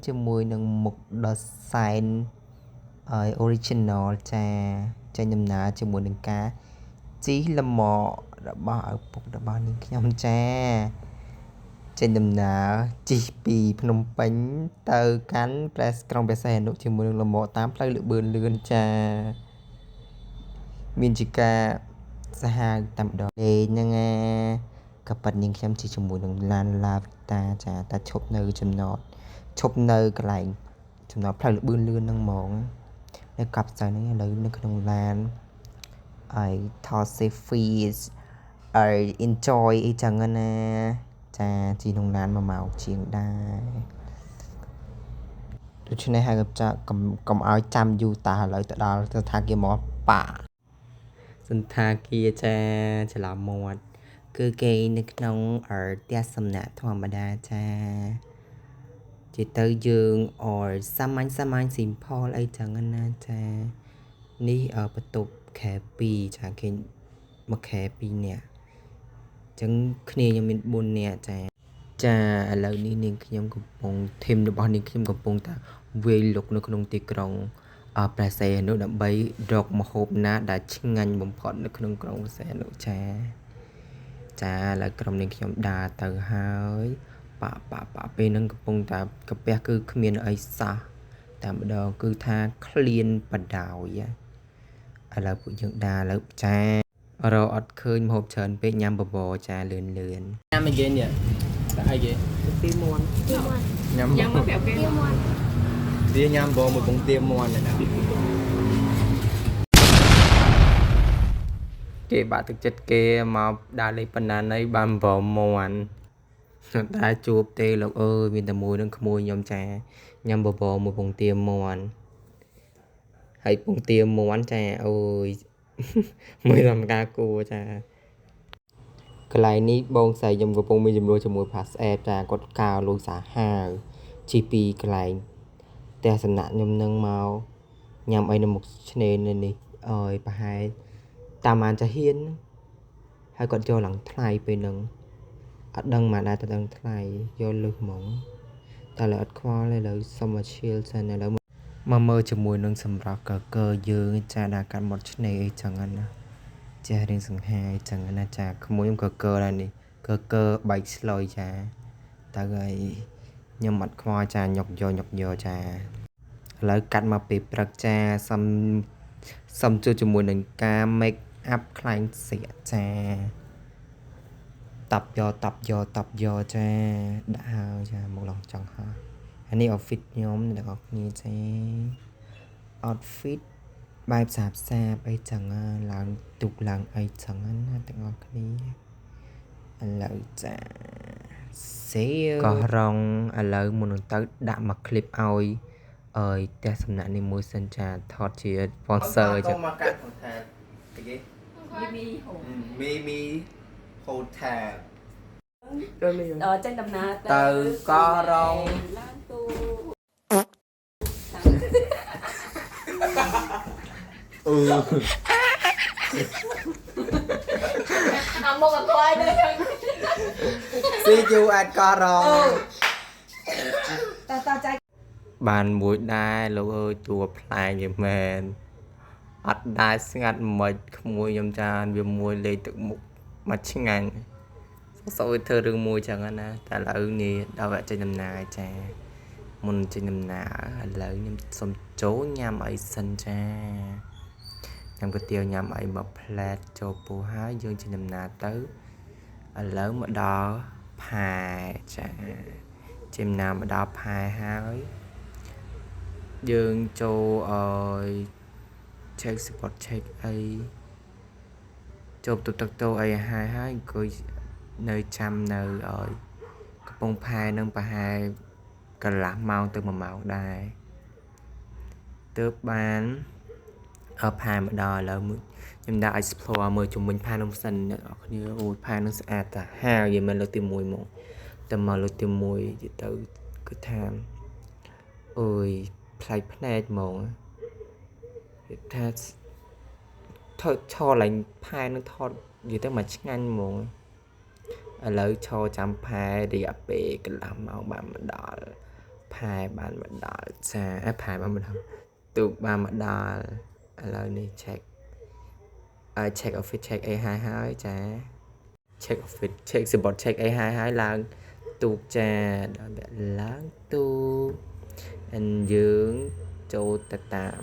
ជាមួយនឹងមុខដ៏សែនoriginal ចាចេញដំណើរជាមួយនឹងការជីលម៉របស់ឪពុករបស់នាងខ្ញុំចាចេញដំណើរជីពីភ្នំពេញទៅកាន់ក្រុងព្រះសីហនុជាមួយនឹងលម៉តាមផ្លូវលឿនលឿនចាមានជាការសាហាវតែម្ដងលេងហ្នឹងក៏ប៉ិតនាងខ្ញុំជាជាមួយនឹងឡានឡាវីតាចាតែឈប់នៅកន្លែងចំណតផ្លូវលឿនលឿនហ្នឹងហ្មងនៅកັບស្ទើហ្នឹងឥឡូវនៅក្នុងឡានហើយថត selfies ហើយ enjoy អីចឹងណាចាជីក្នុងឡាន1ម៉ោងជាងដែរដូច្នេះហើយកុំឲ្យចាំយូរតាឥឡូវទៅដល់ទៅថាគេមកប៉ាសន្តាគារចាច្រឡំមាត់គឺគេនៅក្នុងផ្ទះសំណាក់ធម្មតាចាជាទៅយើងសាមញ្ញ simple អីចឹងណាចានេះបន្ទប់ខែ2ចាគេមកខែ2នាក់ចឹងគ្នាខ្ញុំមាន4នាក់ចាឥឡូវនេះនាងខ្ញុំកំពុងធីមរបស់នាងខ្ញុំកំពុងតែវាយលុកនៅក្នុងទីក្រុងព្រះសីហនុដើម្បីរកម្ហូបណាដែលឆ្ងាញ់បំផុតនៅក្នុងក្រុងព្រះសីហនុចាឥឡូវក្រុមនាងខ្ញុំដើរទៅហើយប៉ពេលហ្នឹងកំពុងតែកាពះគឺគ្មានអីសោះតែម្ដងគឺថាឃ្លានបដោយឥឡូវពួកយើងដើរឥឡូវចារកអត់ឃើញម្ហូបច្រើនពេកញ៉ាំបបរចាលឿនញ៉ាំអីគេនេះតែអីគេទាមាន់ញ៉ាំមកប្រាប់គេទាមាន់វាញ៉ាំបបរមួយពងទាមាន់ណាគេបាក់ទឹកចិត្តគេមកដើរលេងប៉ុណ្ណាណីបានបបរមាន់តែជួបទេលោកអើយមានតែមួយនឹងក្មួយខ្ញុំចាញ៉ាំបបរមួយពងទាមាន់ហើយពងទាមាន់ចាអូយមួយធម្មតាគួរចាកន្លែងនេះបងស្រីខ្ញុំកំពុងមានចំនួនជាមួយផាសអេបចាគាត់កោលួយសាហាវជីពីកន្លែងផ្ទះសំណាក់ខ្ញុំនឹងមកញ៉ាំអីនៅមុខឆ្នេរនេះអើយប្រហែលតាមអានចាហ៊ានហើយគាត់យកឡើងថ្លៃពេលហ្នឹងអត់ដឹងមកដែរតែដឹងថ្លៃយកលឹះហ្មងតែលើអត់ខ្វល់ទេលើសុំមកឈៀលសិនឥឡូវមកមើលជាមួយនឹងសម្រាប់កើយើងចាដាក់កាត់មាត់ឆ្នេរអីចឹងណាចារៀងសង្ហាអីចឹងណាចាក្មួយខ្ញុំកើដែរនេះកើបែកស្លុយចាតើហើយខ្ញុំអត់ខ្វល់ចាញុកយកចាឥឡូវកាត់មកពេលព្រឹកចាសំជួបជាមួយនឹងការ make up ខ្លាញ់សៀកចាតាប់យកចាដាក់ហើយចាមកឡងចង់ហើយអានេះ outfit ខ្ញុំអ្នកនរគ្នាចា outfit បែបសាបអីចឹងឡើងទុកឡើងអីចឹងណាទាំងអស់គ្នាឥឡូវចាសេក៏រងឥឡូវមុននឹងទៅដាក់មក clip ឲ្យផ្ទះសំណាក់នេះមួយសិនចាថតជា sponsor ចឹងមកកាត់ហូថែលអីគេមីហូថែលចេញដំណើរទៅក៏រងឡើងទូអាមកអត់ខ្លាយទេស៊ីយូអត់ក៏រងតើចៃបានមួយដែរលោកអើយតួផ្លែងឯមែនអត់ដែរស្ងាត់មិនក្មួយខ្ញុំចានវាមួយលេខទឹកមុខមកឆ្ងាញ់សោយធ្វើរឿងមួយចឹងណាតែឥឡូវនេះដល់វគ្គចេញដំណើរចាមុនចេញដំណើរឥឡូវខ្ញុំសុំចូលញ៉ាំអីសិនចាញ៉ាំគុយទាវញ៉ាំអីមកផ្លែតចូលពោះហើយយើងចេញដំណើរទៅឥឡូវមកដល់ផែចាចេញដំណើរមកដល់ផែហើយយើងចូលcheck spot check អីចូលទៅទឹកតោអីហើយអង្គុយនៅចាំនៅកំពង់ផែនឹងប្រហែលកន្លះម៉ោងទៅ1ម៉ោងដែរទើបបានផែមកដល់ឥឡូវខ្ញុំដាក់ explore មើលជុំវិញផែនោះសិនអ្នកនរគ្នាអូយផែនោះស្អាតតាហាវយើងមិនលើកទី1មកតែមកលើកទី1ទៅគឺថាអូយផ្លែកភ្នែកហ្មងថាថតឡើងផែនឹងថតនិយាយទៅមកឆ្ងាញ់ហ្មងឥឡូវឈរចាំផែរយៈពេលកន្លះម៉ោងបានមកដល់ផ ផែបានមកដល់ចាផែបានមកដល់ទូកបានមកដល់ឥឡូវនេះ check office check អីហើយចា check office check សបត់ check អីហើយឡើងទូកចាដល់តែឡើងទូកយើងចូលទៅតាម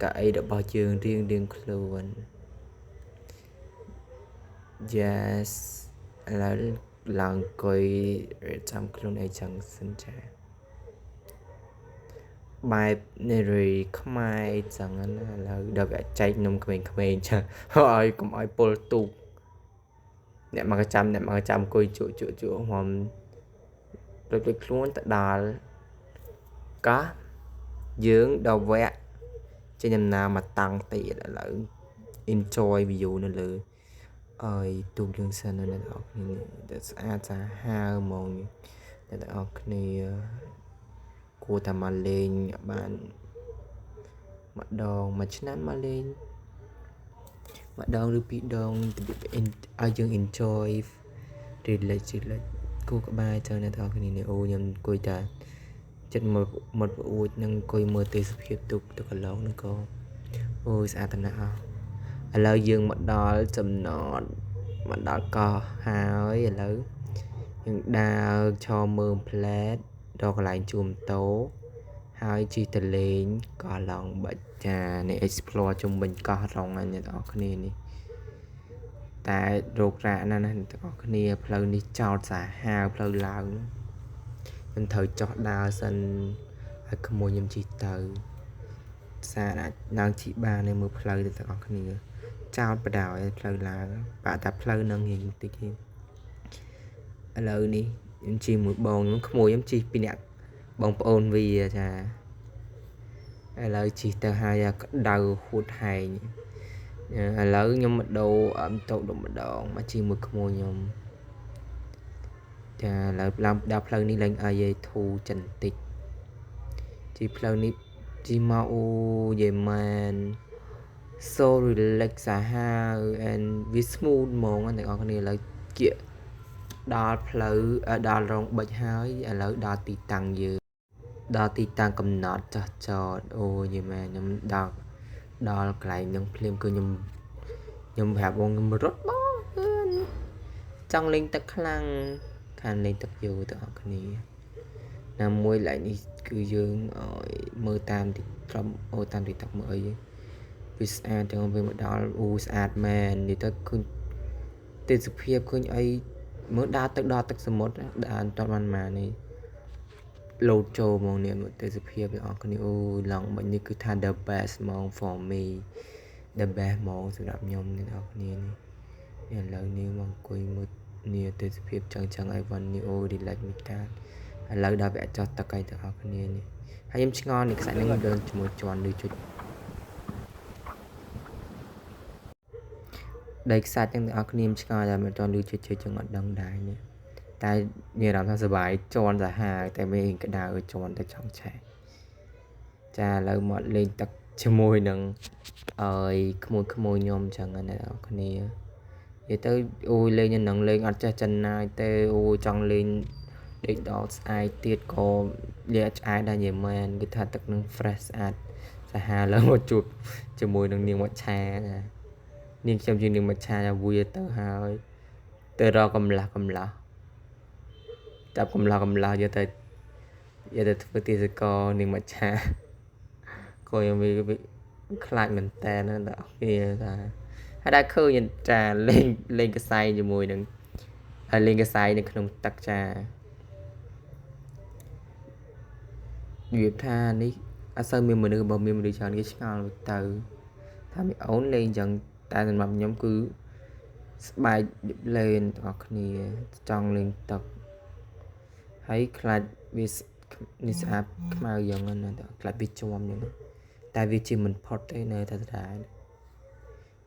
កៅអីរបស់យើងរៀងខ្លួន yes ឥឡូវឡើងអង្គុយចាំខ្លួនអីចឹងសិនចាបែបនារីខ្មែរចឹងណាឥឡូវដល់វាចែកនំក្មេងៗចឹងហើយកុំឲ្យពុលទូកអ្នកមកចាំអង្គុយជក់ហ្មងដូចខ្លួនទៅដល់កោះយើងដល់វគ្គចេញដំណើរមកតាំងទៀតឥឡូវ enjoy view នៅលើអើយទូកយើងសិនណាអ្នកនរគ្នាដែលស្អាតសាហាវហ្មងអ្នកនរគ្នាគួរតែមកលេងបានម្ដងមួយឆ្នាំមកលេងម្ដងឬពីរដងឲ្យយើង enjoy relax គូក្បែរចឹងអ្នកនរគ្នានេះអូខ្ញុំអង្គុយតែចិត្តមកប្អួចនឹងអង្គុយមើលទេសភាពទូកទៅកន្លងនឹងក៏អូយស្អាតណាស់ឥឡូវយើងមកដល់ចំណតមកដល់កោះហើយឥឡូវយើងដើរឈរមើលផ្លែតដល់កន្លែងជួមតោហើយជិះទៅលេងកោះឡង់បិចចានេះ explore ជុំវិញកោះរងអ្នកនរគ្នានេះតែរោគរ៉ាណាស់អ្នកនរគ្នាផ្លូវនេះចោតសាហាវផ្លូវឡើងខ្ញុំត្រូវចុះដើរសិនឲ្យក្មួយខ្ញុំជិះទៅសារអាចឡើងជិះបាននៅមើលផ្លូវទៅទាំងអស់គ្នាចោតបដ ாய் ផ្លូវឡើងបាក់តែផ្លូវនឹងរៀងតិចទៀតឥឡូវនេះខ្ញុំជិះមួយបងខ្ញុំក្មួយខ្ញុំជិះពីអ្នកបងប្អូនវាចាឥឡូវជិះទៅហើយក្តៅហួតហែងឥឡូវខ្ញុំមកដូរតោកម្ដងមកជិះមួយក្មួយខ្ញុំចាឥឡូវឡើងដល់ផ្លូវនេះឡើងអីឯធូចិនតិចជិះផ្លូវនេះជិះមកអូយេម៉ាន so relax សាហាវ and we smooth ហ្មងអ្នកនរគ្នាឥឡូវគៀកដល់ផ្លូវដល់រងបិចហើយឥឡូវដល់ទីតាំងយើងដល់ទីតាំងកំណត់ចោះចតអូយេម៉ានខ្ញុំដល់កន្លែងនឹងភ្លាមគឺខ្ញុំប្រាប់បងខ្ញុំរត់បងចង់លេងទឹកខ្លាំងខានលេងទឹកយូរទាំងអស់គ្នាណាមួយឡើងនេះគឺយើងមើលតាមទីត្រឹមតាមទីទឹកមើលអីវាស្អាតទាំងពេលមកដល់អូស្អាតមែននិយាយទៅឃើញទេសភាពឃើញអីមើលដល់ទឹកសមុទ្រដើរអត់ទាន់បានមកនេះលោតចូលហ្មងនេះទេសភាពទាំងអស់គ្នាអូឡងមិញនេះគឺថា the best ហ្មង for me the best ហ្មងសម្រាប់ខ្ញុំអ្នកនរគ្នានេះឥឡូវនេះមកអង្គុយមើលនេះទេសភាពចឹងឲ្យវ៉ាន់នេះអូ relax មិនតាឥឡូវដល់វគ្គចោះទឹកឲ្យទាំងអស់គ្នានេះហើយខ្ញុំឆ្ងល់នេះខ្សាច់នឹងដើរជាមួយជន់ឬជុចដីខ្សាច់ទាំងអស់គ្នាឆ្ងល់តែមិនទាន់លឺជិះចឹងអត់ដឹងដែរនេះតែមានអារម្មណ៍ថាសុបាយជន់សាហាវតែមានក្តៅជន់តែចង់ឆេះចាឥឡូវមកលេងទឹកជាមួយនឹងក្មួយខ្ញុំចឹងណាអ្នកនរគ្នានិយាយទៅអូយលេងនឹងលេងអត់ចេះចិនណាយទេអូចង់លេងដេកដល់ស្អែកទៀតក៏លាឆ្អែតដែរយេមែនគឺថាទឹកនឹង fresh ស្អាតសាហាវឡើងមកជួបជាមួយនឹងនាងមច្ឆាណានាងខ្ញុំជានាងមច្ឆាវាទៅហើយទៅរកកំឡះចាប់កំឡះយកទៅធ្វើទេសកលនាងមច្ឆាក៏ยังវាខ្លាចមែនតើណាដល់គ្នាថាហើយដែរឃើញចាលេងកសែងជាមួយនឹងហើយលេងកសែងនៅក្នុងទឹកចានិយាយថានេះអត់សូវមានមនុស្សច្រើនគេឆ្ងល់ទៅថាមីអូនលេងចឹងតែសម្រាប់ខ្ញុំគឺស្បែកលេងទាំងអស់គ្នាចង់លេងទឹកហើយខ្លាចវានេះស្អាតខ្មៅយ៉ាងណាខ្លាចវាជាប់យ៉ាងណាតែវាជាមិនផុតទេនៅតែដដែល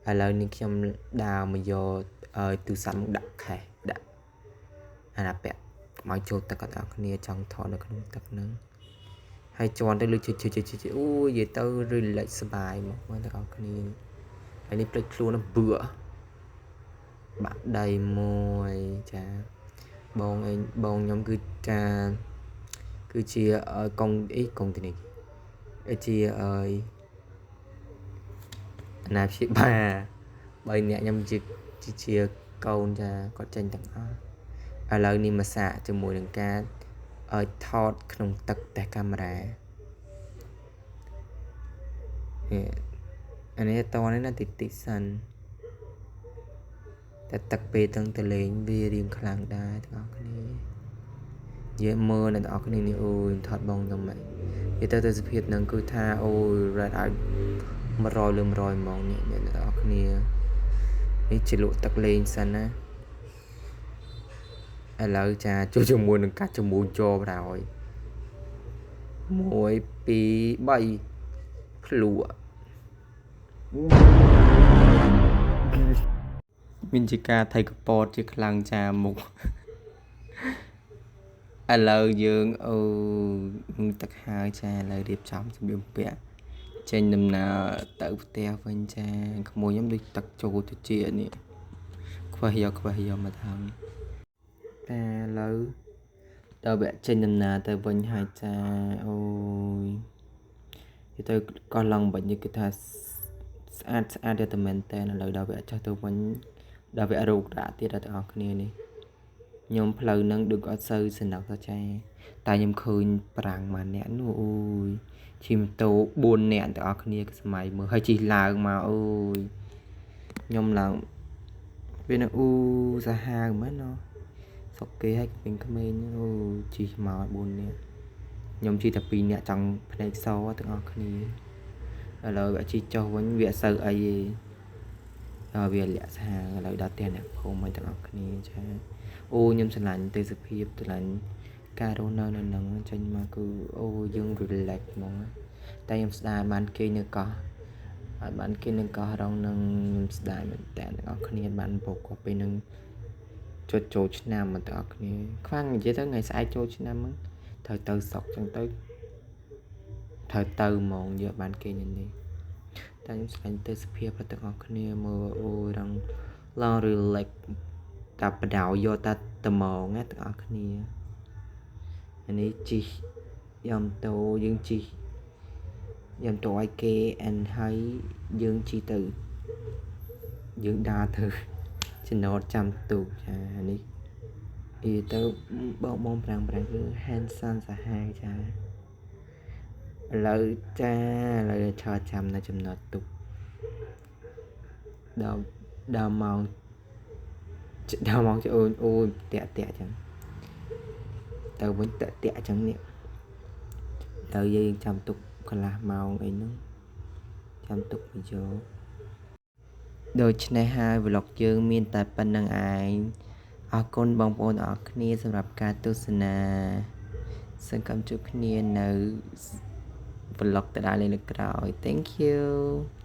ឥឡូវនេះខ្ញុំដើរមកយកទូរស័ព្ទមកដាក់ខេះដាក់អាណាពាក់មកចូលទឹកទាំងអស់គ្នាចង់ថតនៅក្នុងទឹកហ្នឹងហើយជន់ទៅលើជិះអូយនិយាយទៅ relax សប្បាយមកទាំងអស់គ្នាហើយនេះភ្លេចខ្លួនបឿបាក់ដៃមួយចាបងខ្ញុំគឺ គឺជាកុងកុងទីនេះជាអាណាព្យាបាល3នាក់ខ្ញុំជាកូនចាគាត់ចេញទាំងអស់ឥឡូវនេះមកសាកជាមួយនឹងការថតក្នុងទឹកតែកាមេរ៉ាអានេះតនេះណាតិចសិនតែទឹកពេលទាំងទៅលេងវារៀងខ្លាំងដែរទាំងអស់គ្នាយើងមើលអ្នកទាំងអស់គ្នានេះអូយថតបងទៅម៉េចនិយាយទៅសភាពហ្នឹងគឺថាអូយ red out 100 លើ 100 ហ្មងអ្នកទាំងអស់គ្នានេះជាលក់ទឹកលេងសិនណាឥឡូវចាជួយជាមួយនឹងកាច់ជាមួយចោបរហើយ1 2 3ភ្លួមានជាការថៃកពតជាខ្លាំងចាមុខឥឡូវយើងទឹកហើយចាឥឡូវរៀបចំសម្លៀកបំពាក់ចេញដំណើរទៅផ្ទះវិញចាក្មួយខ្ញុំដូចទឹកចូលទៅជានេះខ្វះយកមកថងតែឥឡូវដល់វគ្គចេញដំណើរទៅវិញហើយចាអូយទៅកោះឡង់វិញគឺថាស្អាតយកតែមែនតើឥឡូវដល់វគ្គចុះទៅវិញដល់វគ្គរោគរ៉ាទៀតដល់ទាំងអស់គ្នានេះខ្ញុំផ្លូវហ្នឹងដូចអត់សូវសនុកទៅចាតែខ្ញុំឃើញប្រាំងមួយនាក់នោះអូយជិះម៉ូតូ4នាក់ទាំងអស់គ្នាសម័យមើលហើយជិះឡើងមកអូយខ្ញុំឡើងពេលហ្នឹងសាហាវមែនណោះសុកគេឲ្យក្មេងៗអូជិះមក4នាក់ខ្ញុំជិះតែ2នាក់ចង់ភ្នែកសទាំងអស់គ្នាឥឡូវជិះចុះវិញវាអត់សូវអីទេដល់វាលាក់សាហាវឥឡូវដល់ផ្ទះអ្នកភូមិឲ្យទាំងអស់គ្នាចាអូខ្ញុំឆ្លាញ់ទេសភាពឆ្លាញ់ការរស់នៅហ្នឹងចេញមកគឺអូយើង relax ហ្មងតែខ្ញុំស្ដាយបានគេនៅកោះអត់បានគេនៅកោះរងនឹងខ្ញុំស្ដាយមែនតើទាំងអស់គ្នាបានបោកគាត់ពេលនឹងចូលឆ្នាំមកទាំងអស់គ្នាខ្វាំងនិយាយទៅថ្ងៃស្អែកចូលឆ្នាំហ្នឹងត្រូវទៅសុកចឹងទៅត្រូវទៅហ្មងយកបានគេនេះតែខ្ញុំស្ដាយទេសភាពរបស់ទាំងអស់គ្នាមើលអូរងឡង relax តាបដៅយកតាត្មងណាទាំងអស់គ្នាអានេះជីយ៉ាំតូយើងជីយ៉ាំតូឲ្យគេអានហើយយើងជីទៅយើងដើរទៅចំណតចាំទូកចានេះទៅបងប្រាំងគឺ handsome សាហាវចាឥឡូវចាឥឡូវឆោចាំនៅចំណតទូកដល់ម៉ោងអូយតាក់ចឹងទៅវិញតាក់ចឹងនេះទៅយើងចាំទុកកន្លះម៉ោងអីហ្នឹងចាំទុកវីដេអូដូច្នេះហើយ vlog យើងមានតែប៉ុណ្្នឹងឯងអរគុណបងប្អូនអរគ្នាសម្រាប់ការទស្សនាសង្ឃឹមជួបគ្នានៅ vlog ដដែលលើក្រោយ Thank you